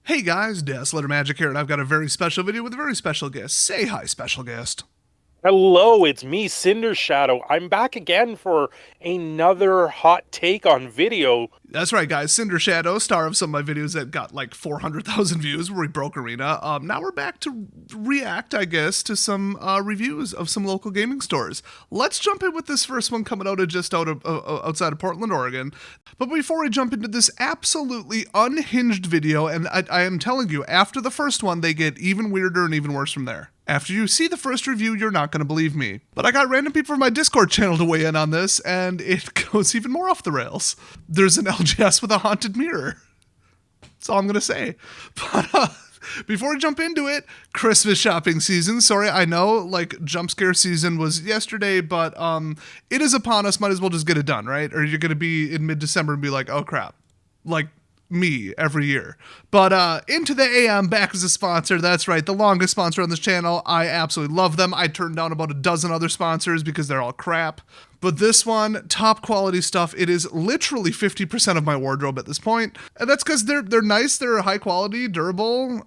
Hey guys, Letter Magic here, and I've got a very special video with a very special guest. Say hi, special guest. Hello, it's me, Cinder Shadow. I'm back again for another hot take on video. That's right, guys. Cinder Shadow, star of some of my videos that got like 400,000 views where we broke Arena. Now we're back to react, I guess, to some reviews of some local gaming stores. Let's jump in with this first one coming out of outside of Portland, Oregon. But before we jump into this absolutely unhinged video, and I am telling you, after the first one, they get even weirder and even worse from there. After you see the first review, you're not going to believe me. But I got random people from my Discord channel to weigh in on this, and it goes even more off the rails. There's an LGS with a haunted mirror. That's all I'm going to say. But before we jump into it, Christmas shopping season. Sorry, I know, like, jump scare season was yesterday, but it is upon us. Might as well just get it done, right? Or you're going to be in mid-December and be like, oh, crap. Like, me every year. But Into the AM back as a sponsor. That's right, the longest sponsor on this channel. I absolutely love them. I turned down about a dozen other sponsors because they're all crap. But this one, top quality stuff. It is literally 50% of my wardrobe at this point. And that's because they're nice, they're high quality, durable,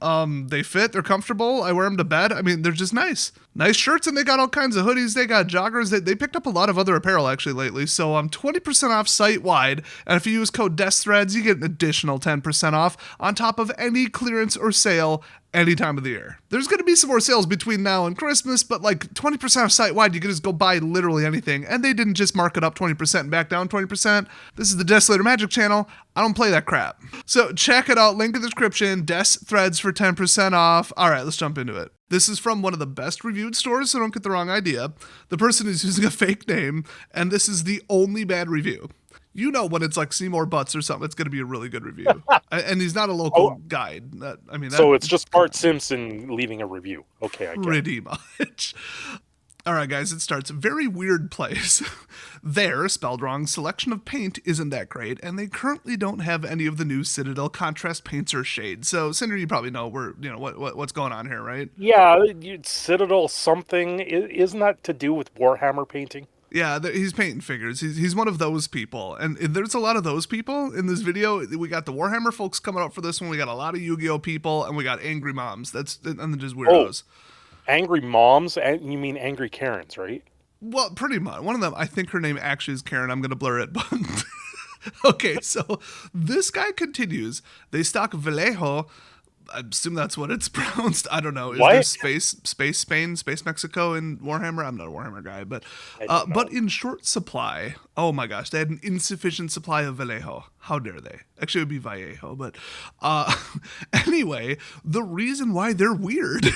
they fit, they're comfortable. I wear them to bed. I mean, they're just nice. Nice shirts, and they got all kinds of hoodies, they got joggers. They picked up a lot of other apparel actually lately. So I'm 20% off site-wide. And if you use code DESKTHREADS, you get an additional 10% off on top of any clearance or sale any time of the year. There's going to be some more sales between now and Christmas, but like 20% off site-wide, you can just go buy literally anything. And they didn't just mark it up 20% and back down 20%. This is the Desolator Magic channel. I don't play that crap. So check it out. Link in the description. DeskThreads for 10% off. All right, let's jump into it. This is from one of the best reviewed stores, so don't get the wrong idea. The person is using a fake name, and this is the only bad review. You know when it's like Seymour Butts or something, it's going to be a really good review. And he's not a local guide. So it's just Bart Simpson leaving a review. Okay, I get it. Pretty much. All right, guys, it starts. Very weird place. Their, spelled wrong, selection of paint isn't that great, and they currently don't have any of the new Citadel contrast paints or shades. So, Cinder, you probably know what's going on here, right? Yeah, Citadel something. Isn't that to do with Warhammer painting? Yeah, he's painting figures. He's one of those people. And there's a lot of those people in this video. We got the Warhammer folks coming up for this one. We got a lot of Yu-Gi-Oh people, and we got angry moms. And then just weirdos. Oh, angry moms? You mean angry Karens, right? Well, pretty much. One of them, I think her name actually is Karen. I'm going to blur it, but... Okay, so this guy continues. They stock Vallejo. I assume that's what it's pronounced. I don't know. Is there space Spain, space Mexico in Warhammer? I'm not a Warhammer guy, but in short supply. Oh my gosh, they had an insufficient supply of Vallejo. How dare they? Actually, it would be Vallejo, but anyway, the reason why they're weird,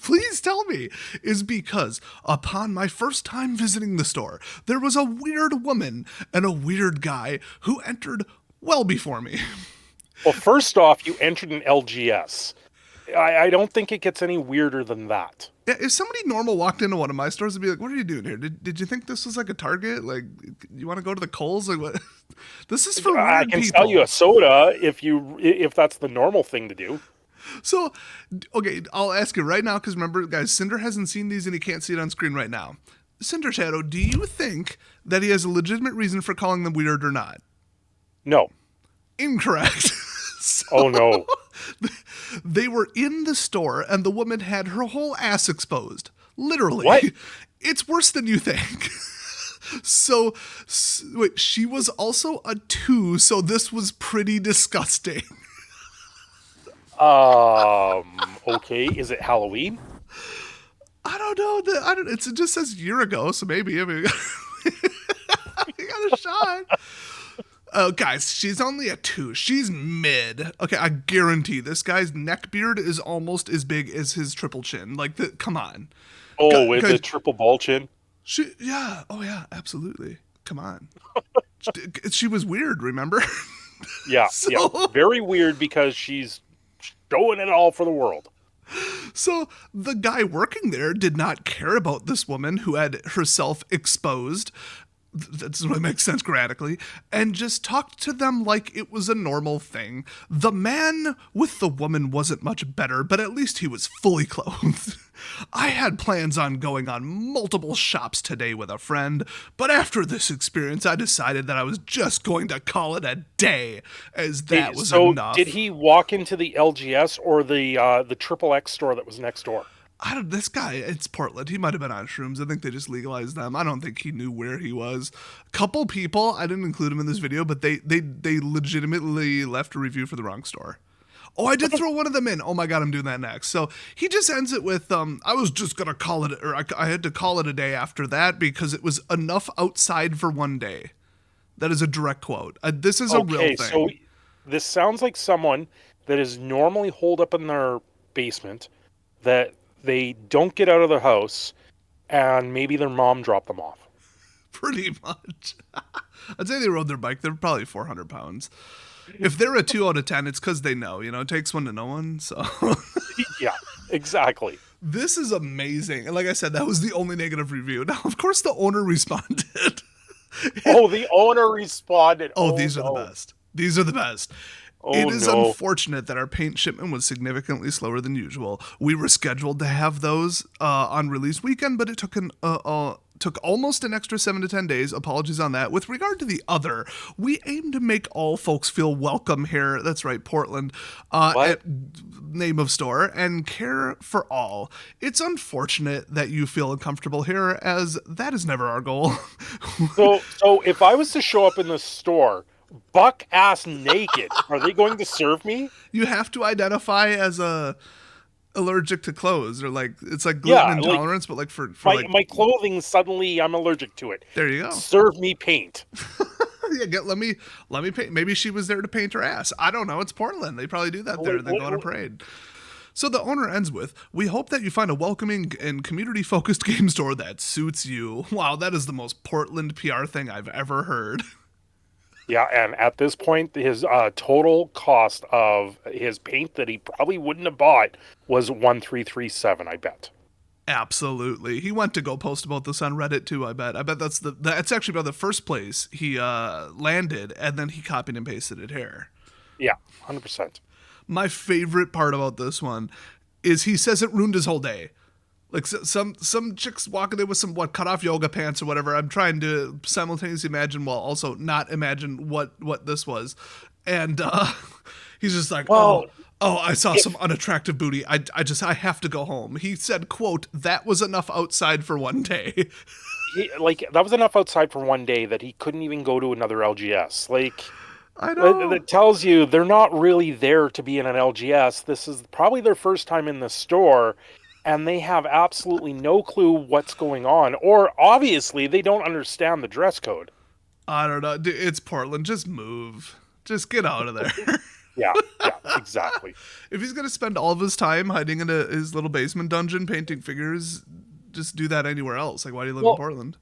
please tell me, is because upon my first time visiting the store, there was a weird woman and a weird guy who entered well before me. Well, first off, you entered an LGS. I don't think it gets any weirder than that. Yeah, if somebody normal walked into one of my stores and be like, what are you doing here? Did you think this was like a Target? Like, you want to go to the Kohl's? Like, what? This is for weird people. I can sell you a soda if that's the normal thing to do. So, okay, I'll ask you right now, because remember, guys, Cinder hasn't seen these and he can't see it on screen right now. Cinder Shadow, do you think that he has a legitimate reason for calling them weird or not? No. Incorrect. So, oh no. They were in the store and the woman had her whole ass exposed. Literally. What? It's worse than you think. So wait, she was also a 2, so this was pretty disgusting. Okay. Is it Halloween? I don't know. It just says year ago, so maybe. I mean, you got a shot. Oh, guys, she's only a 2. She's mid. Okay, I guarantee this guy's neck beard is almost as big as his triple chin. Like, come on. Oh, with a triple ball chin? Yeah. Oh, yeah, absolutely. Come on. She was weird, remember? Yeah, yeah. Very weird because she's showing it all for the world. So the guy working there did not care about this woman who had herself exposed. That doesn't really make sense grammatically, and just talked to them like it was a normal thing. The man with the woman wasn't much better, but at least he was fully clothed. I had plans on going on multiple shops today with a friend, but after this experience, I decided that I was just going to call it a day, as that was So enough. did he walk into the LGS or the Triple X store that was next door? This guy, it's Portland. He might have been on shrooms. I think they just legalized them. I don't think he knew where he was. A couple people, I didn't include him in this video, but they legitimately left a review for the wrong store. Oh, I did throw one of them in. Oh my God, I'm doing that next. So he just ends it with, I was just going to call it, or I had to call it a day after that because it was enough outside for one day. That is a direct quote. This is a real thing. So this sounds like someone that is normally holed up in their basement, that they don't get out of their house, and maybe their mom dropped them off. Pretty much. I'd say they rode their bike. They're probably 400 pounds. If they're a 2 out of 10, it's because they know. You know, it takes one to know one. So Yeah, exactly. This is amazing. And like I said, that was the only negative review. Now, of course, the owner responded. Oh, the owner responded. Oh, these are the best. These are the best. It is unfortunate that our paint shipment was significantly slower than usual. We were scheduled to have those on release weekend, but it took took almost an extra 7 to 10 days. Apologies on that. With regard to the other, we aim to make all folks feel welcome here. That's right, Portland. At name of store, and care for all. It's unfortunate that you feel uncomfortable here, as that is never our goal. So if I was to show up in the store buck ass naked, are they going to serve me? You have to identify as allergic to clothes, or like it's like gluten intolerance, but like for my clothing, suddenly I'm allergic to it. There you go. Serve me paint. Yeah, let me paint. Maybe she was there to paint her ass. I don't know. It's Portland. They probably do that there and then go on a parade. So the owner ends with, "We hope that you find a welcoming and community-focused game store that suits you." Wow, that is the most Portland PR thing I've ever heard. Yeah, and at this point, his total cost of his paint that he probably wouldn't have bought was $1,337, I bet. Absolutely. He went to go post about this on Reddit too, I bet. I bet that's actually about the first place he landed, and then he copied and pasted it here. Yeah, 100%. My favorite part about this one is he says it ruined his whole day. Like some chicks walking in with some cut off yoga pants or whatever. I'm trying to simultaneously imagine while also not imagine what this was, and he's just like, oh, I saw some unattractive booty. I have to go home. He said, quote, "That was enough outside for one day." That was enough outside for one day that he couldn't even go to another LGS. I know. That tells you they're not really there to be in an LGS. This is probably their first time in the store, and they have absolutely no clue what's going on. Or obviously they don't understand the dress code. I don't know. Dude, it's Portland. Just move. Just get out of there. Yeah, exactly. If he's going to spend all of his time hiding in his little basement dungeon painting figures, just do that anywhere else. Like, why do you live in Portland?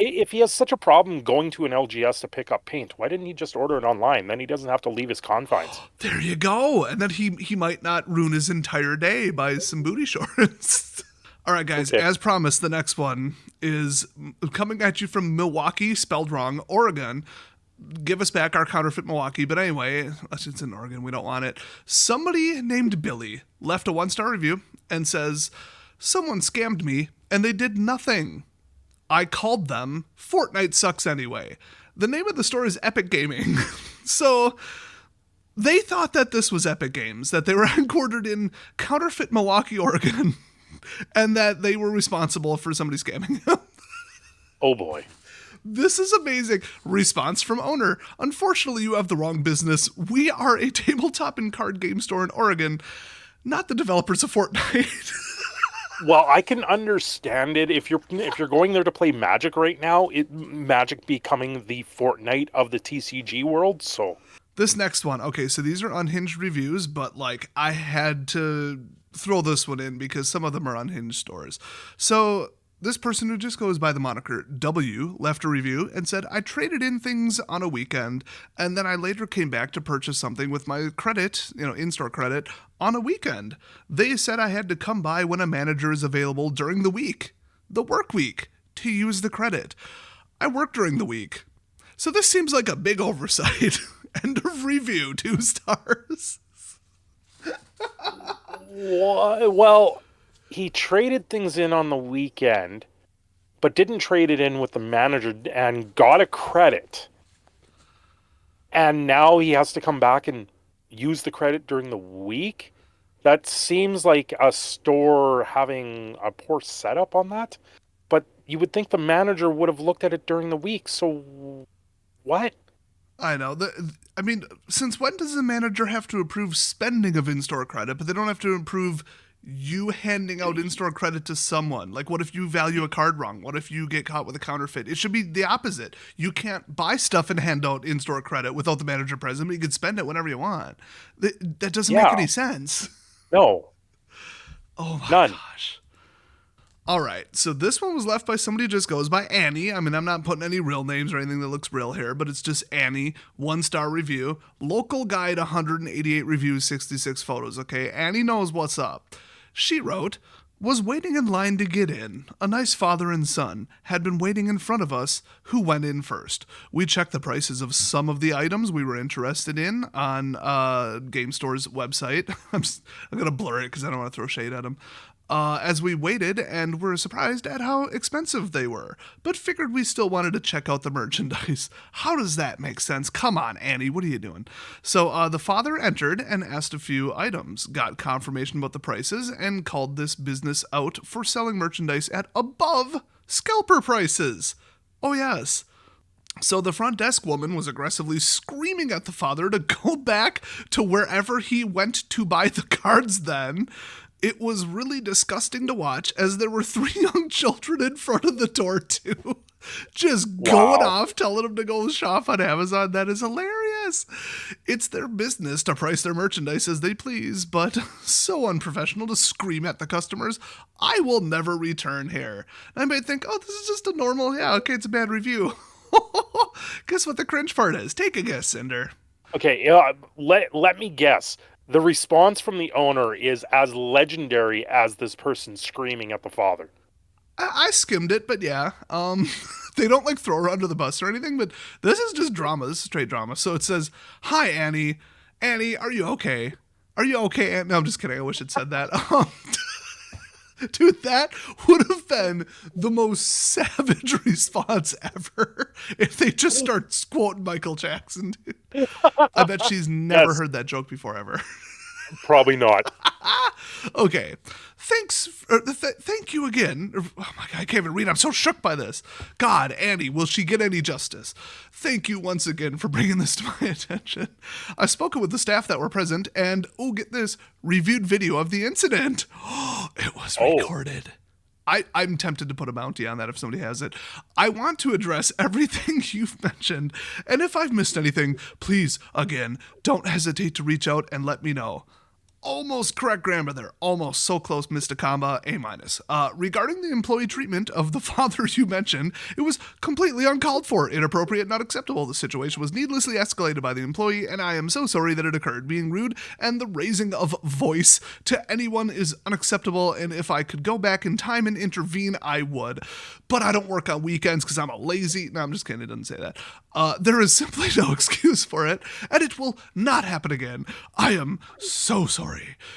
If he has such a problem going to an LGS to pick up paint, why didn't he just order it online? Then he doesn't have to leave his confines. There you go. And then he might not ruin his entire day by some booty shorts. All right, guys, as promised, the next one is coming at you from Milwaukee, spelled wrong, Oregon. Give us back our counterfeit Milwaukee. But anyway, it's in Oregon. We don't want it. Somebody named Billy left a 1-star review and says, "Someone scammed me and they did nothing. I called them. Fortnite sucks anyway." The name of the store is Epic Gaming. So they thought that this was Epic Games, that they were headquartered in counterfeit Milwaukee, Oregon, and that they were responsible for somebody scamming them. Oh boy. This is amazing. Response from owner: "Unfortunately, you have the wrong business. We are a tabletop and card game store in Oregon, not the developers of Fortnite." Well, I can understand it if you're going there to play Magic right now. Magic becoming the Fortnite of the TCG world. So this next one, okay, so these are unhinged reviews, but like I had to throw this one in because some of them are unhinged stores. So this person, who just goes by the moniker W, left a review and said, "I traded in things on a weekend, and then I later came back to purchase something with my credit, in-store credit, on a weekend. They said I had to come by when a manager is available during the week, the work week, to use the credit. I work during the week. So this seems like a big oversight." End of review, 2 stars. Well, he traded things in on the weekend, but didn't trade it in with the manager and got a credit. And now he has to come back and use the credit during the week. That seems like a store having a poor setup on that. But you would think the manager would have looked at it during the week. So what? I know. I mean, since when does the manager have to approve spending of in-store credit, but they don't have to approve you handing out in-store credit to someone? Like, what if you value a card wrong? What if you get caught with a counterfeit? It should be the opposite. You can't buy stuff and hand out in-store credit without the manager present, but you can spend it whenever you want. That doesn't make any sense. No. Oh my None. gosh. All right, so this one was left by somebody who just goes by Annie. I mean, I'm not putting any real names or anything that looks real here, but it's just Annie, 1-star review. Local guide, 188 reviews, 66 photos, okay? Annie knows what's up. She wrote, was waiting in line to get in. A nice father and son had been waiting in front of us, who went in first. We checked the prices of some of the items we were interested in on Game Store's website. I'm going to blur it because I don't want to throw shade at them. As we waited and were surprised at how expensive they were, but figured we still wanted to check out the merchandise. How does that make sense? Come on, Annie, what are you doing? So the father entered and asked a few items, got confirmation about the prices, and called this business out for selling merchandise at above scalper prices. Oh, yes. So the front desk woman was aggressively screaming at the father to go back to wherever he went to buy the cards then. It was really disgusting to watch as there were 3 young children in front of the door too. Just going off, telling them to go shop on Amazon. That is hilarious. It's their business to price their merchandise as they please, but so unprofessional to scream at the customers. I will never return here. I might think, oh, this is just a normal, yeah, okay, it's a bad review. Guess what the cringe part is? Take a guess, Cinder. Okay, let me guess. The response from the owner is as legendary as this person screaming at the father. I skimmed it, but yeah. They don't like throw her under the bus or anything, but this is just drama. This is straight drama. So it says, hi, Annie. Annie, are you okay? Are you okay, Annie? No, I'm just kidding. I wish it said that. Dude, that would have been the most savage response ever if they just start quoting Michael Jackson. Dude. I bet she's never heard that joke before ever. Probably not. Okay. Thank you again. Oh my God, I can't even read. I'm so shook by this. God, Annie, will she get any justice? Thank you once again for bringing this to my attention. I've spoken with the staff that were present and, oh, get this, reviewed video of the incident. It was recorded. I'm tempted to put a bounty on that if somebody has it. I want to address everything you've mentioned, and if I've missed anything, please, again, don't hesitate to reach out and let me know. Almost correct grammar there. Almost. So close, missed a comma, A-. Regarding the employee treatment of the father you mentioned, it was completely uncalled for, inappropriate, not acceptable. The situation was needlessly escalated by the employee, and I am so sorry that it occurred. Being rude and the raising of voice to anyone is unacceptable, and if I could go back in time and intervene, I would. But I don't work on weekends because I'm a lazy... No, I'm just kidding. It doesn't say that. There is simply no excuse for it, and it will not happen again. I am so sorry.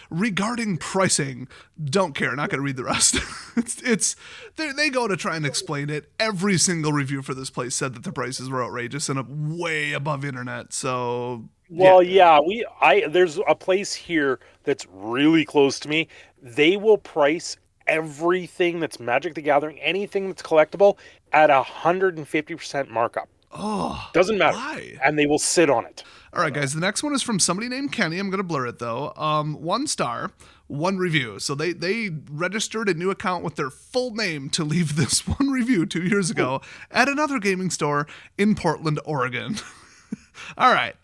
Regarding pricing, don't care, not going to read the rest. They go to try and explain it. Every single review for this place said that the prices were outrageous and way above internet. So there's a place here that's really close to me. They will price everything that's Magic the Gathering, anything that's collectible, at 150% markup. Oh, doesn't matter. Why? And they will sit on it. All right, guys. The next one is from somebody named Kenny. I'm going to blur it though. 1 star, 1 review. So they registered a new account with their full name to leave this 1 review 2 years ago at another gaming store in Portland, Oregon. All right.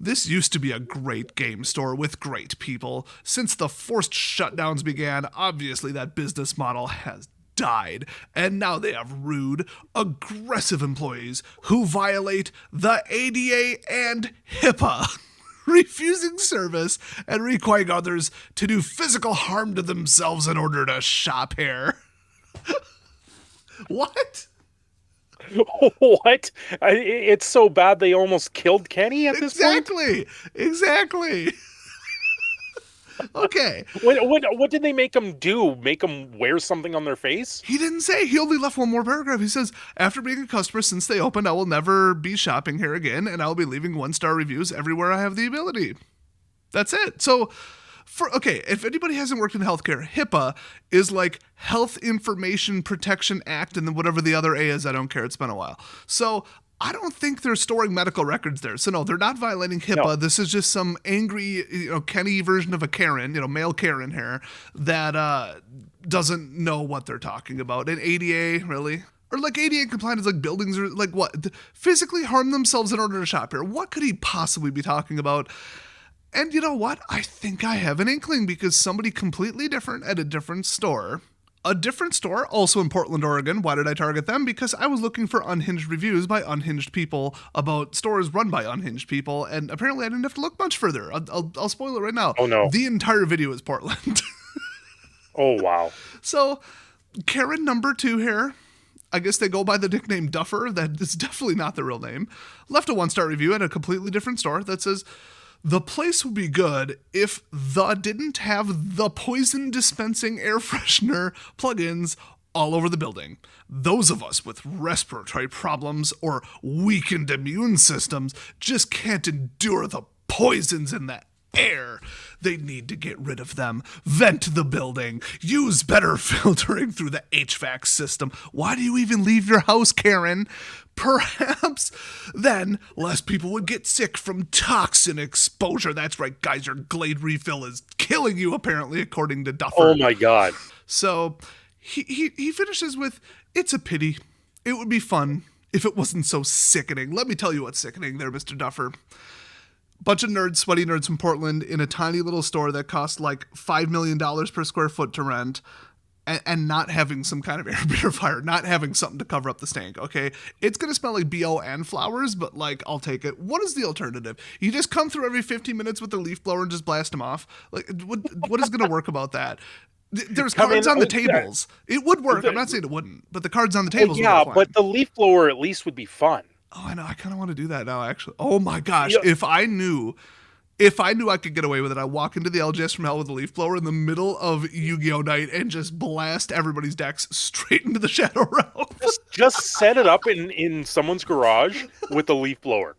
This used to be a great game store with great people. Since the forced shutdowns began, obviously that business model has died, and now they have rude, aggressive employees who violate the ADA and HIPAA, refusing service and requiring others to do physical harm to themselves in order to shop here. What? What? It's so bad they almost killed Kenny at this point? Exactly. Okay. What did they make them do? Make them wear something on their face? He didn't say. He only left one more paragraph. He says, after being a customer since they opened, I will never be shopping here again, and I will be leaving 1-star reviews everywhere I have the ability. That's it. So, if anybody hasn't worked in healthcare, HIPAA is like Health Information Protection Act, and then whatever the other A is, I don't care. It's been a while. So I don't think they're storing medical records there. So no, they're not violating HIPAA. No. This is just some angry, Kenny version of a Karen, male Karen here, that doesn't know what they're talking about. And ADA, really? Or like ADA compliant is like buildings or like what? Physically harm themselves in order to shop here. What could he possibly be talking about? And you know what? I think I have an inkling because somebody completely different at a different store, also in Portland, Oregon. Why did I target them? Because I was looking for unhinged reviews by unhinged people about stores run by unhinged people, and apparently I didn't have to look much further. I'll spoil it right now. Oh no. The entire video is Portland. Oh wow. So, Karen number 2 here. I guess they go by the nickname Duffer. That is definitely not the real name. Left a 1-star review at a completely different store that says, the place would be good if the didn't have the poison dispensing air freshener plugins all over the building. Those of us with respiratory problems or weakened immune systems just can't endure the poisons in the air. They need to get rid of them. Vent the building. Use better filtering through the HVAC system. Why do you even leave your house, Karen? Perhaps then less people would get sick from toxin exposure. That's right, guys, your Glade refill is killing you, apparently, according to Duffer. Oh my god. So he finishes with, it's a pity. It would be fun if it wasn't so sickening. Let me tell you what's sickening there, Mr. Duffer. Bunch of nerds, sweaty nerds from Portland in a tiny little store that costs like $5 million per square foot to rent. And not having some kind of air purifier, not having something to cover up the stank, okay? It's going to smell like BO and flowers, but, like, I'll take it. What is the alternative? You just come through every 15 minutes with a leaf blower and just blast them off? Like, what is going to work about that? There's cards on the tables. Yeah. It would work. I'm not saying it wouldn't, but the cards on the tables would be fine. But the leaf blower at least would be fun. Oh, I know. I kind of want to do that now, actually. Oh, my gosh. Yeah. If I knew I could get away with it, I'd walk into the LGS from hell with a leaf blower in the middle of Yu-Gi-Oh! Night and just blast everybody's decks straight into the Shadow Realm. Just set it up in someone's garage with a leaf blower.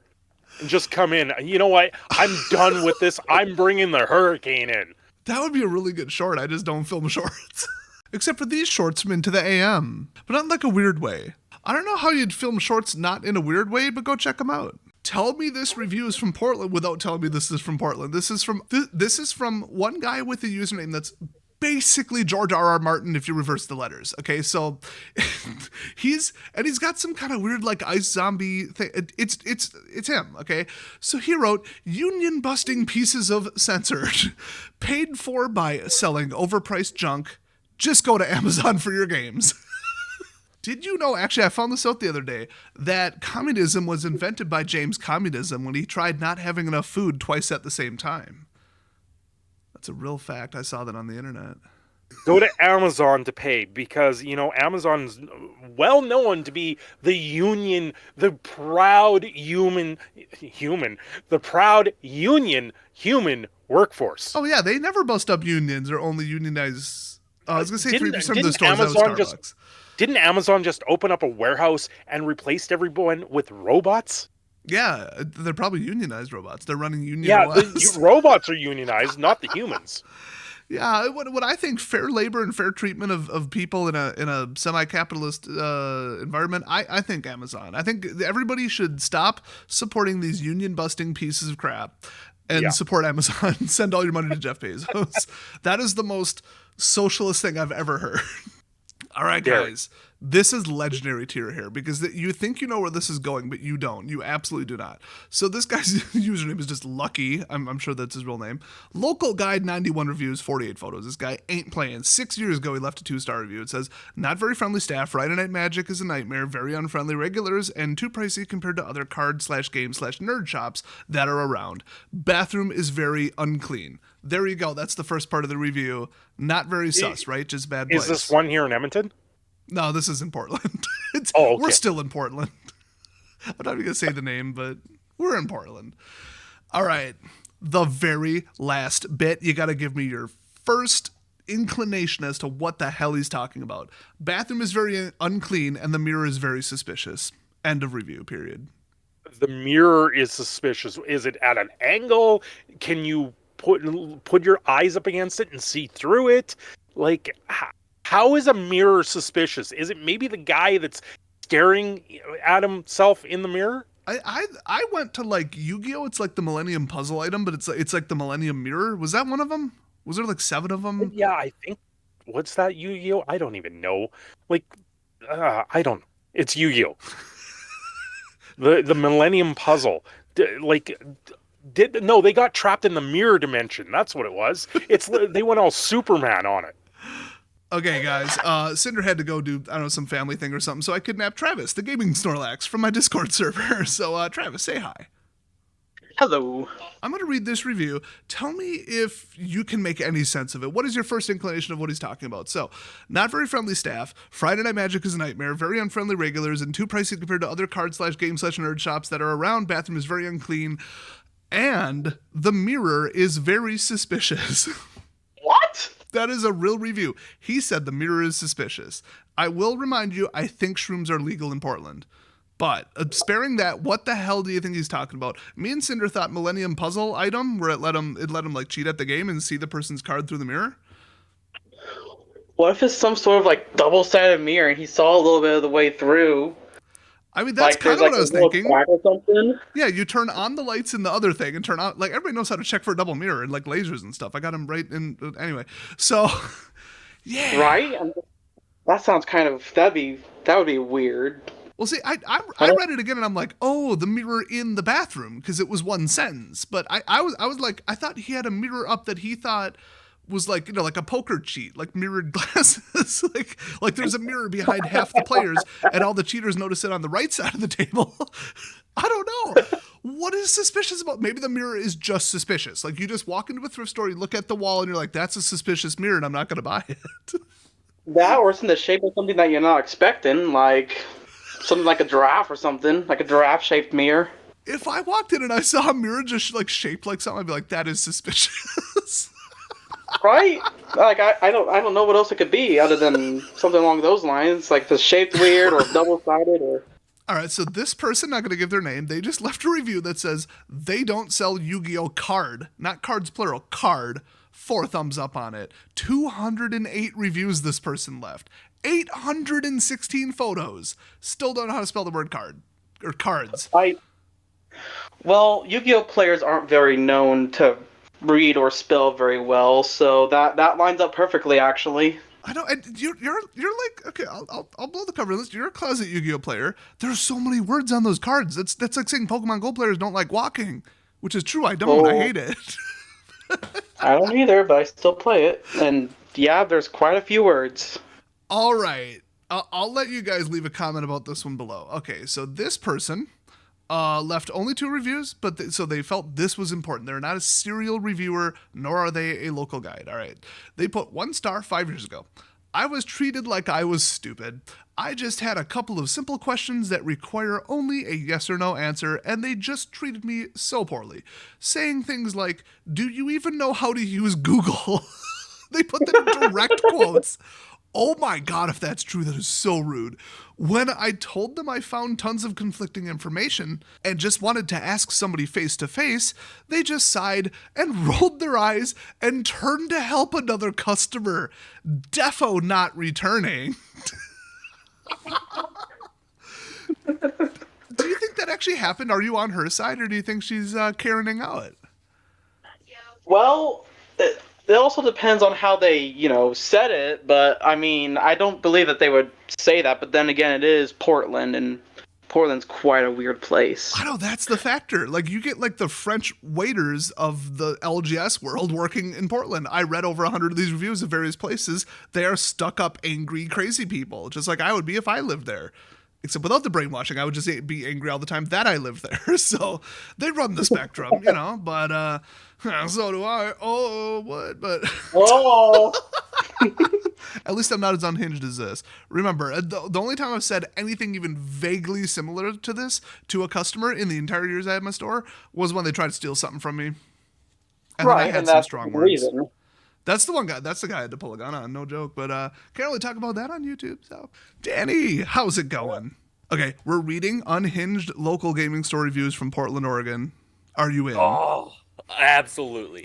And just come in. You know what? I'm done with this. I'm bringing the hurricane in. That would be a really good short. I just don't film shorts. Except for these shorts from Into the AM. But not in like a weird way. I don't know how you'd film shorts not in a weird way, but go check them out. Tell me this review is from Portland without telling me this is from Portland. This is from one guy with a username that's basically George R.R. Martin if you reverse the letters. Okay, so he's got some kind of weird like ice zombie thing. It's him. Okay, so he wrote union busting pieces of censored, paid for by selling overpriced junk. Just go to Amazon for your games. Did you know, actually, I found this out the other day, that communism was invented by James Communism when he tried not having enough food twice at the same time. That's a real fact. I saw that on the internet. Go to Amazon to pay because, Amazon's well known to be the proud union workforce. Oh, yeah, they never bust up unions or only unionize. I was going to say 3% of the stores out of Starbucks. Didn't Amazon just open up a warehouse and replaced everyone with robots? Yeah, they're probably unionized robots. They're running union. Yeah, the robots are unionized, not the humans. Yeah, what I think fair labor and fair treatment of people in a semi-capitalist environment, I think Amazon. I think everybody should stop supporting these union-busting pieces of crap and support Amazon. Send all your money to Jeff Bezos. That is the most socialist thing I've ever heard. All right, guys, this is legendary tier here because you think you know where this is going, but you don't. You absolutely do not. So this guy's username is just Lucky. I'm sure that's his real name. Local guide, 91 reviews, 48 photos. This guy ain't playing. 6 years ago, he left a 2-star review. It says, not very friendly staff. Friday Night Magic is a nightmare. Very unfriendly regulars and too pricey compared to other card/game/nerd shops that are around. Bathroom is very unclean. There you go. That's the first part of the review. Not very sus, right? Just bad place. Is this one here in Edmonton? No, this is in Portland. Okay. We're still in Portland. I'm not even going to say the name, but we're in Portland. All right. The very last bit, you got to give me your first inclination as to what the hell he's talking about. Bathroom is very unclean and the mirror is very suspicious. End of review, period. The mirror is suspicious. Is it at an angle? Can you put your eyes up against it and see through it? Like, how is a mirror suspicious? Is it maybe the guy that's staring at himself in the mirror? I went to like Yu-Gi-Oh! It's like the Millennium Puzzle item, but it's like the Millennium Mirror. Was that one of them? Was there like 7 of them? Yeah, I think. What's that Yu-Gi-Oh? I don't even know. Like, I don't. It's Yu-Gi-Oh. the Millennium Puzzle. No, they got trapped in the mirror dimension. That's what it was. They went all Superman on it. Okay, guys, Cinder had to go do, I don't know, some family thing or something, so I kidnapped Travis, the gaming Snorlax, from my Discord server. So, Travis, say hi. Hello. I'm going to read this review. Tell me if you can make any sense of it. What is your first inclination of what he's talking about? So, not very friendly staff, Friday Night Magic is a nightmare, very unfriendly regulars, and too pricey compared to other card/game/nerd shops that are around, bathroom is very unclean, and the mirror is very suspicious. What? That is a real review. He said the mirror is suspicious. I will remind you, I think shrooms are legal in Portland. But sparing that, what the hell do you think he's talking about? Me and Cinder thought Millennium Puzzle item, where it let him like cheat at the game and see the person's card through the mirror. What if it's some sort of like double-sided mirror and he saw a little bit of the way through? I mean, that's like, kind of what I was thinking. Crack or something? Yeah, you turn on the lights in the other thing and turn on, like, everybody knows how to check for a double mirror and like lasers and stuff. I got him right in, anyway. So, yeah. Right? That sounds kind of, that would be weird. Well, see, I read it again and I'm like, oh, the mirror in the bathroom, because it was one sentence. But I was like, I thought he had a mirror up that he thought was like, you know, like a poker cheat, like mirrored glasses. like there's a mirror behind half the players and all the cheaters notice it on the right side of the table. I don't know. What is suspicious about? Maybe the mirror is just suspicious. Like you just walk into a thrift store, you look at the wall and you're like, that's a suspicious mirror and I'm not going to buy it. That or it's in the shape of something that you're not expecting, like something like a giraffe or something, like a giraffe-shaped mirror. If I walked in and I saw a mirror just like shaped like something, I'd be like, that is suspicious. Right? Like I don't know what else it could be other than something along those lines, like if it's shaped weird or double-sided or. All right, so this person, not going to give their name, they just left a review that says they don't sell Yu-Gi-Oh! Card, not cards plural, card. 4 thumbs up on it. 208 reviews this person left. 816 photos. Still don't know how to spell the word card or cards. Well, Yu-Gi-Oh! Players aren't very known to read or spell very well, so that lines up perfectly, actually. I know, and you're like, okay, I'll blow the cover on this. You're a closet Yu-Gi-Oh! Player. There's so many words on those cards. That's like saying Pokemon Go players don't like walking, which is true. I don't. I hate it. I don't either, but I still play it. And yeah, there's quite a few words. All right. I'll let you guys leave a comment about this one below. Okay, so this person left only 2 reviews, but so they felt this was important. They're not a serial reviewer, nor are they a local guide. All right. They put 1 star 5 years ago. I was treated like I was stupid. I just had a couple of simple questions that require only a yes or no answer, and they just treated me so poorly. Saying things like, do you even know how to use Google? They put them in direct quotes. Oh my God, if that's true, that is so rude. When I told them I found tons of conflicting information and just wanted to ask somebody face to face, they just sighed and rolled their eyes and turned to help another customer. Defo not returning. Do you think that actually happened? Are you on her side, or do you think she's Karening out? Well, it also depends on how they, said it, but, I mean, I don't believe that they would say that, but then again, it is Portland, and Portland's quite a weird place. I know, that's the factor. Like, you get, like, the French waiters of the LGS world working in Portland. I read over 100 of these reviews of various places. They are stuck-up, angry, crazy people, just like I would be if I lived there. Except without the brainwashing, I would just be angry all the time that I live there. So they run the spectrum, but so do I. Oh, what? But oh, at least I'm not as unhinged as this. Remember, the only time I've said anything even vaguely similar to this to a customer in the entire years I had my store was when they tried to steal something from me. And then I Right, had and some that's strong the words. reason. That's the one guy. That's the guy I had to pull a gun on. No joke. But can't really talk about that on YouTube. So, Danny, how's it going? Okay, we're reading unhinged local gaming store reviews from Portland, Oregon. Are you in? Oh, absolutely.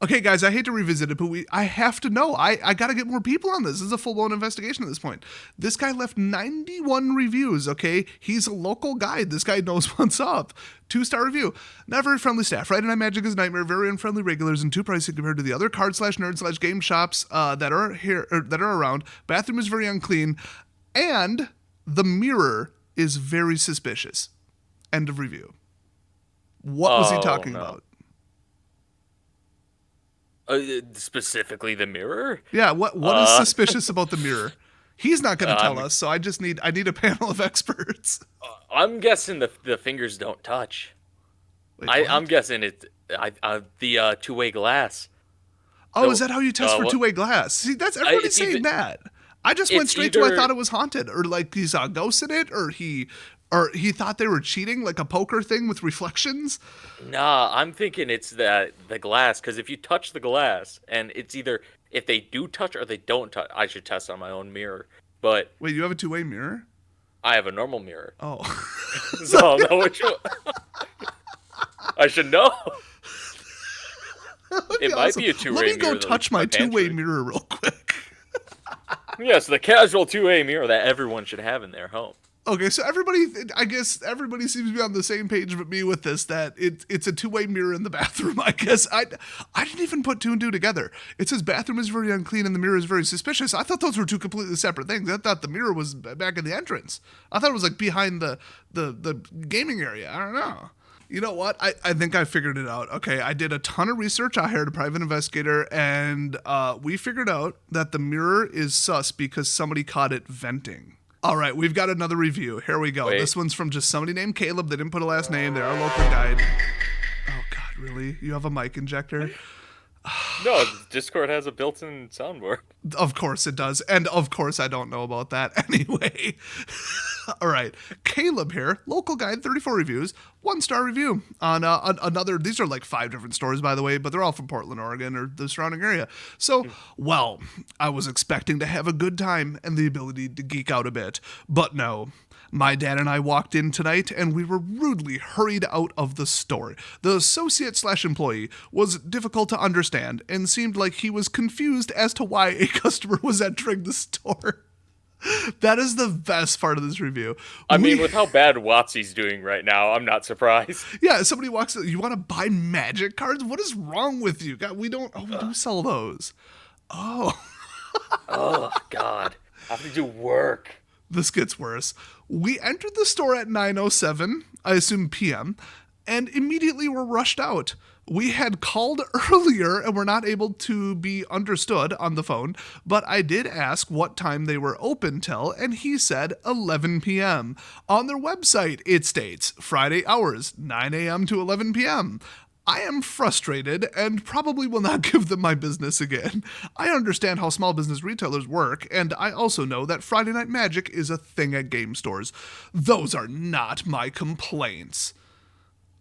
Okay, guys, I hate to revisit it, but I have to know. I got to get more people on this. This is a full-blown investigation at this point. This guy left 91 reviews, okay? He's a local guy. This guy knows what's up. 2-star review. Not very friendly staff. Friday Night Magic is a nightmare. Very unfriendly regulars and too pricey compared to the other card/nerd/game shops that are here or that are around. Bathroom is very unclean, and the mirror is very suspicious. End of review. What was he talking about? Specifically the mirror? Yeah, what is suspicious about the mirror? He's not going to tell us, so I need a panel of experts. I'm guessing the fingers don't touch. Wait, I'm guessing it's the two-way glass. Oh, So, is that how you test for what- two-way glass? See, that's everybody's it's saying either- that. I just went it's straight to I either- thought it was haunted, or like he saw a ghost in it, or he thought they were cheating, like a poker thing with reflections. Nah, I'm thinking it's the glass, because if you touch the glass, and it's either if they do touch or they don't touch, I should test on my own mirror. But Wait, you have a two-way mirror? I have a normal mirror, Oh. so I'll know which one. I should know. It might be a two-way Let me go mirror that touch leads my to my two-way pantry. mirror real quick. Yes, the casual two-way mirror that everyone should have in their home. Okay, so I guess everybody seems to be on the same page but me with this, that it's a two-way mirror in the bathroom. I guess I didn't even put two and two together. It says bathroom is very unclean and the mirror is very suspicious. I thought those were two completely separate things. I thought the mirror was back in the entrance. I thought it was like behind the gaming area. I don't know. You know what? I think I figured it out. Okay, I did a ton of research. I hired a private investigator, and we figured out that the mirror is sus because somebody caught it venting. All right, we've got another review. Here we go. Wait. This one's from just somebody named Caleb. They didn't put a last name. They're our local guide. Oh, God, really? You have a mic injector? No, Discord has a built-in soundboard. Of course it does. And of course I don't know about that anyway. All right. Caleb here, local guide, 34 reviews, 1-star review on another. These are like 5 different stores, by the way, but they're all from Portland, Oregon, or the surrounding area. So, well, I was expecting to have a good time and the ability to geek out a bit, but no. My dad and I walked in tonight and we were rudely hurried out of the store. The associate/employee was difficult to understand and seemed like he was confused as to why a customer was entering the store. That is the best part of this review. I mean, with how bad WotC's doing right now, I'm not surprised. Yeah, somebody walks in, you want to buy magic cards? What is wrong with you? God, we do sell those. Oh. Oh, God. I have to do work. This gets worse. We entered the store at 9:07, I assume PM, and immediately were rushed out. We had called earlier and were not able to be understood on the phone, but I did ask what time they were open till, and he said 11 p.m. On their website, it states Friday hours, 9 a.m. to 11 p.m. I am frustrated and probably will not give them my business again. I understand how small business retailers work, and I also know that Friday Night Magic is a thing at game stores. Those are not my complaints.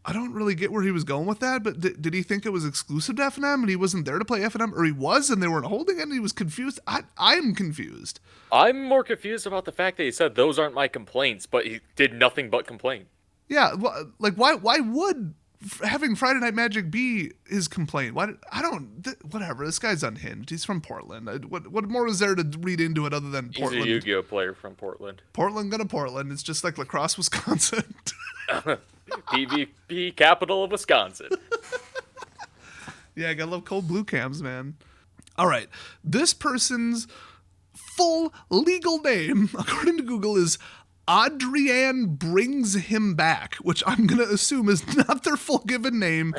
I don't really get where he was going with that, but did he think it was exclusive to FNM and he wasn't there to play FNM, or he was and they weren't holding it and he was confused? I'm confused. I'm more confused about the fact that he said those aren't my complaints, but he did nothing but complain. Yeah, like why would having Friday Night Magic be his complaint? Whatever. This guy's unhinged. He's from Portland. What more is there to read into it other than Portland? He's a Yu-Gi-Oh player from Portland. Portland gonna Portland. It's just like La Crosse, Wisconsin. PvP capital of Wisconsin. Yeah, I gotta love cold blue cams, man. All right. This person's full legal name, according to Google, is Adrienne Brings Him Back, which I'm going to assume is not their full given name,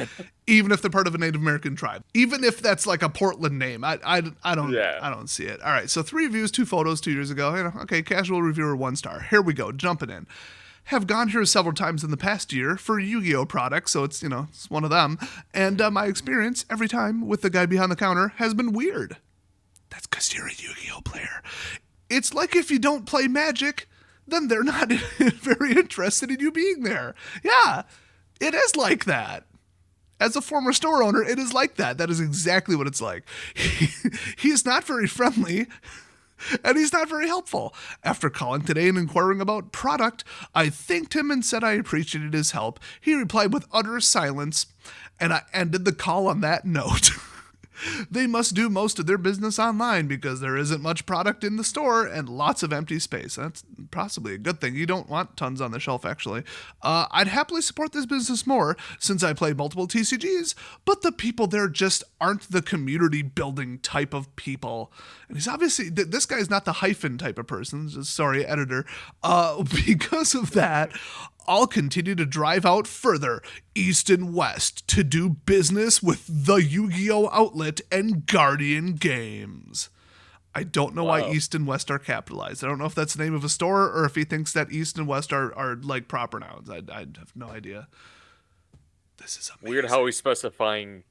even if they're part of a Native American tribe. Even if that's like a Portland name, I don't see it. All right, so 3 reviews, 2 photos 2 years ago. Okay, casual reviewer, 1 star. Here we go, jumping in. Have gone here several times in the past year for Yu-Gi-Oh products, so it's one of them. And my experience every time with the guy behind the counter has been weird. That's because you're a Yu-Gi-Oh player. It's like if you don't play Magic, then they're not very interested in you being there. Yeah, it is like that. As a former store owner, it is like that. That is exactly what it's like. He's not very friendly, and he's not very helpful. After calling today and inquiring about product, I thanked him and said I appreciated his help. He replied with utter silence, and I ended the call on that note. They must do most of their business online because there isn't much product in the store and lots of empty space. That's possibly a good thing. You don't want tons on the shelf, actually. I'd happily support this business more since I play multiple TCGs, but the people there just aren't the community building type of people. And he's obviously, this guy's not the hyphen type of person. Sorry, editor. Because of that, I'll continue to drive out further, east and west, to do business with the Yu-Gi-Oh! Outlet and Guardian Games. I don't know why East and West are capitalized. I don't know if that's the name of a store or if he thinks that East and West are like proper nouns. I have no idea. This is amazing. Weird how he's specifying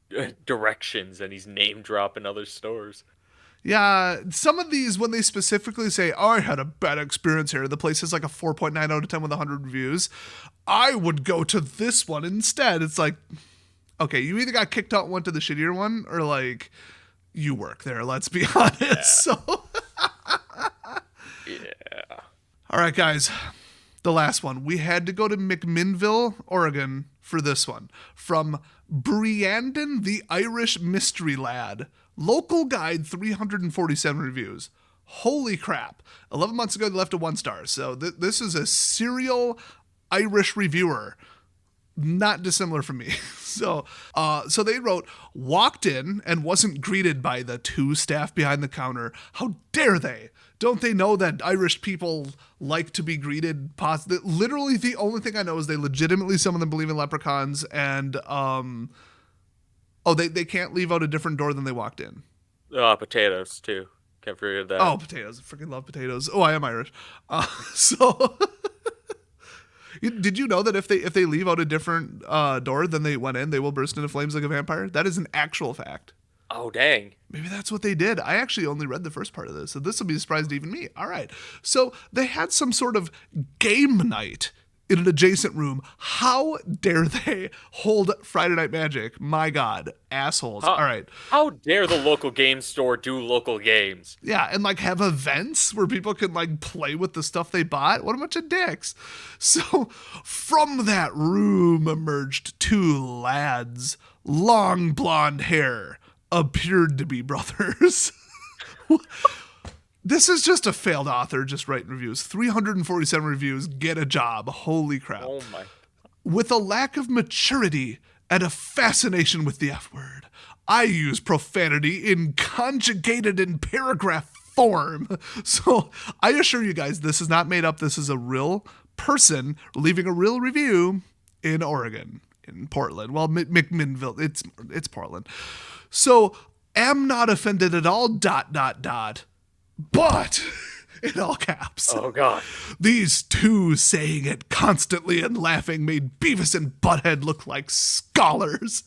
directions and he's name dropping other stores. Yeah, some of these, when they specifically say, oh, I had a bad experience here, the place is like a 4.9 out of 10 with 100 reviews, I would go to this one instead. It's like, okay, you either got kicked out and went to the shittier one, or like, you work there, let's be honest. Yeah. So, yeah. All right, guys, the last one. We had to go to McMinnville, Oregon for this one. From Briandon the Irish Mystery Lad. Local guide, 347 reviews. Holy crap. 11 months ago, they left a 1 star. So this is a serial Irish reviewer. Not dissimilar from me. So they wrote, walked in and wasn't greeted by the 2 staff behind the counter. How dare they? Don't they know that Irish people like to be greeted positive? Literally, the only thing I know is they legitimately, some of them believe in leprechauns, and they can't leave out a different door than they walked in. Potatoes, too. Can't forget that. Oh, potatoes. I freaking love potatoes. Oh, I am Irish. So, did you know that if they leave out a different door than they went in, they will burst into flames like a vampire? That is an actual fact. Oh, dang. Maybe that's what they did. I actually only read the first part of this, so this will be a surprise to even me. All right. So, they had some sort of game night in an adjacent room. How dare they hold Friday Night Magic? My God, assholes. All right. How dare the local game store do local games? Yeah, and like have events where people can like play with the stuff they bought. What a bunch of dicks. So from that room emerged 2 lads, long blonde hair, appeared to be brothers. This is just a failed author just writing reviews. 347 reviews, get a job. Holy crap. Oh my. With a lack of maturity and a fascination with the F word, I use profanity in conjugated in paragraph form. So I assure you guys, this is not made up. This is a real person leaving a real review in Oregon, in Portland. Well, McMinnville, it's Portland. So am not offended at all, ... But, in all caps, oh God, these 2 saying it constantly and laughing made Beavis and Butthead look like scholars.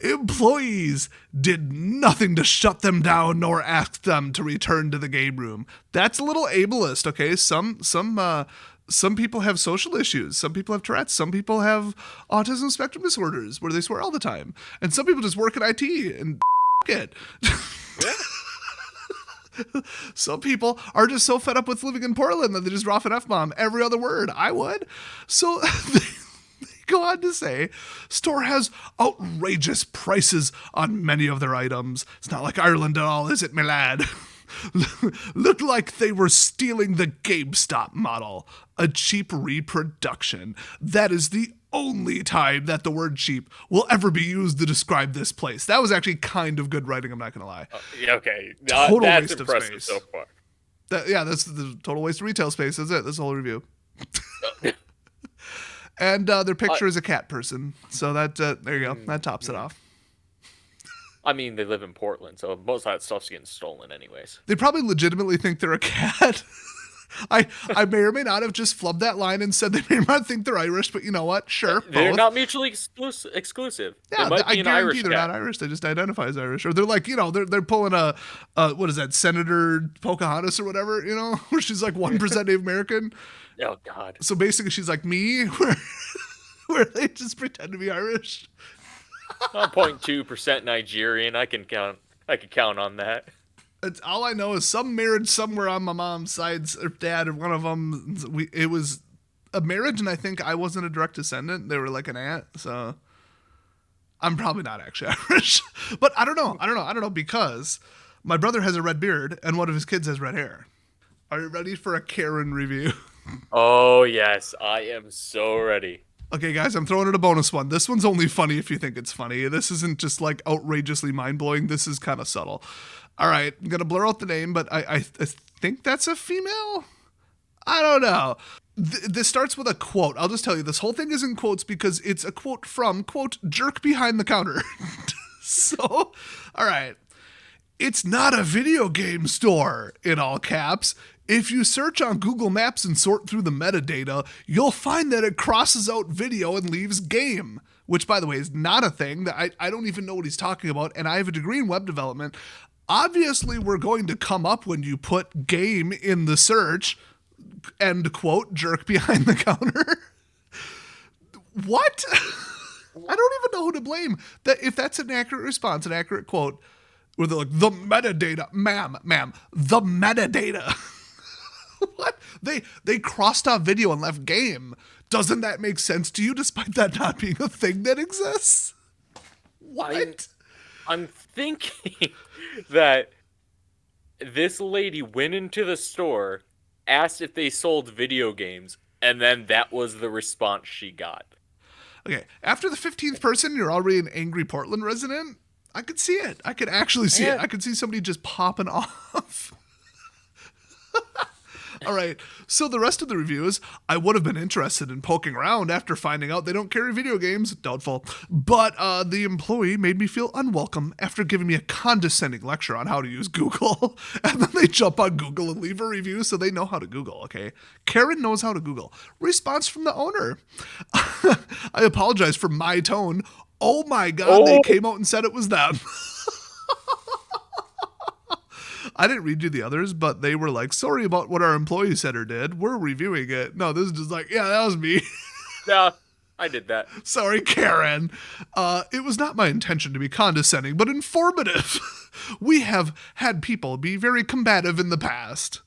Employees did nothing to shut them down nor ask them to return to the game room. That's a little ableist, okay? Some people have social issues. Some people have Tourette's. Some people have autism spectrum disorders where they swear all the time. And some people just work in IT and it. Some people are just so fed up with living in Portland that they just drop an F-bomb every other word. I would. So they go on to say, store has outrageous prices on many of their items. It's not like Ireland at all, is it, my lad? Looked like they were stealing the GameStop model, a cheap reproduction. That is the only time that the word cheap will ever be used to describe this place. That was actually kind of good writing, I'm not going to lie. Okay. Total that's waste of impressive space. So far. That's the total waste of retail space. That's it. That's the whole review. And their picture is a cat person. So that, there you go. That tops it off. I mean, they live in Portland, so most of that stuff's getting stolen anyways. They probably legitimately think they're a cat. I may or may not have just flubbed that line and said they may not think they're Irish, but you know what? Sure. They're both. not mutually exclusive. Yeah, they might I be an guarantee Irish they're cat. not Irish. They just identify as Irish. Or they're like, they're pulling a what is that, Senator Pocahontas or whatever, where she's like 1% Native American. Oh, God. So basically she's like me. where they just pretend to be Irish. I'm 0.2% Nigerian. I can count on that. It's all I know is some marriage somewhere on my mom's side or dad or one of them. It was a marriage, and I think I wasn't a direct descendant. They were like an aunt, so I'm probably not actually Irish. But I don't know because my brother has a red beard and one of his kids has red hair. Are you ready for a Karen review? Oh yes, I am so ready. Okay, guys, I'm throwing in a bonus one. This one's only funny if you think it's funny. This isn't just like outrageously mind-blowing. This is kind of subtle. All right, I'm going to blur out the name, but I think that's a female? I don't know. This starts with a quote. I'll just tell you, this whole thing is in quotes because it's a quote from, quote, jerk behind the counter. So, all right. It's not a video game store, in all caps. If you search on Google Maps and sort through the metadata, you'll find that it crosses out video and leaves game, which, by the way, is not a thing. That I don't even know what he's talking about, and I have a degree in web development. Obviously, we're going to come up when you put game in the search, end quote, jerk behind the counter. What? I don't even know who to blame. That if that's an accurate response, an accurate quote, where they're like, the metadata, ma'am, the metadata. What? They crossed off video and left game. Doesn't that make sense to you, despite that not being a thing that exists? What? I'm thinking that this lady went into the store, asked if they sold video games, and then that was the response she got. Okay, after the 15th person, you're already an angry Portland resident? I could see it. I could actually see it. I could see somebody just popping off. All right, so the rest of the reviews, I would have been interested in poking around after finding out they don't carry video games, doubtful, but the employee made me feel unwelcome after giving me a condescending lecture on how to use Google, and then they jump on Google and leave a review so they know how to Google, okay? Karen knows how to Google. Response from the owner. I apologize for my tone. Oh my God, They came out and said it was them. I didn't read you the others, but they were like, sorry about what our employee said or did. We're reviewing it. No, this is just like, yeah, that was me. Yeah, I did that. Sorry, Karen. It was not my intention to be condescending, but informative. We have had people be very combative in the past.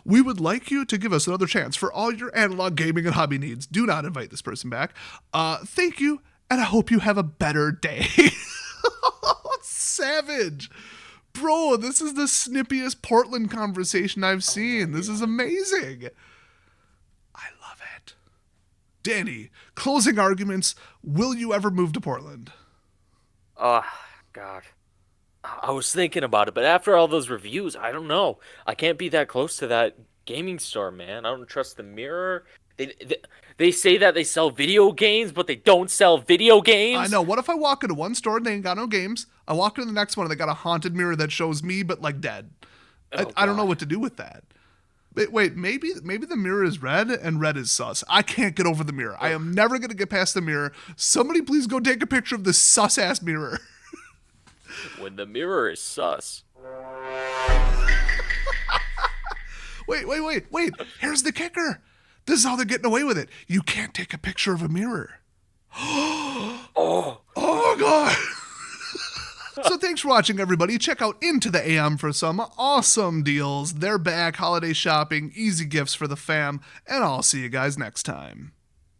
We would like you to give us another chance for all your analog gaming and hobby needs. Do not invite this person back. Thank you, and I hope you have a better day. Savage. Bro, this is the snippiest Portland conversation I've seen. This is amazing. I love it. Danny, closing arguments. Will you ever move to Portland? Oh, God. I was thinking about it, but after all those reviews, I don't know. I can't be that close to that gaming store, man. I don't trust the mirror. They say that they sell video games, but they don't sell video games. I know. What if I walk into one store and they ain't got no games? I walk into the next one and they got a haunted mirror that shows me, but like dead. I don't know what to do with that. Wait, maybe the mirror is red and red is sus. I can't get over the mirror. I am never going to get past the mirror. Somebody please go take a picture of this sus-ass mirror. When the mirror is sus. Wait. Here's the kicker. This is how they're getting away with it. You can't take a picture of a mirror. Oh God. So thanks for watching, everybody. Check out Into the AM for some awesome deals. They're back, holiday shopping, easy gifts for the fam, and I'll see you guys next time.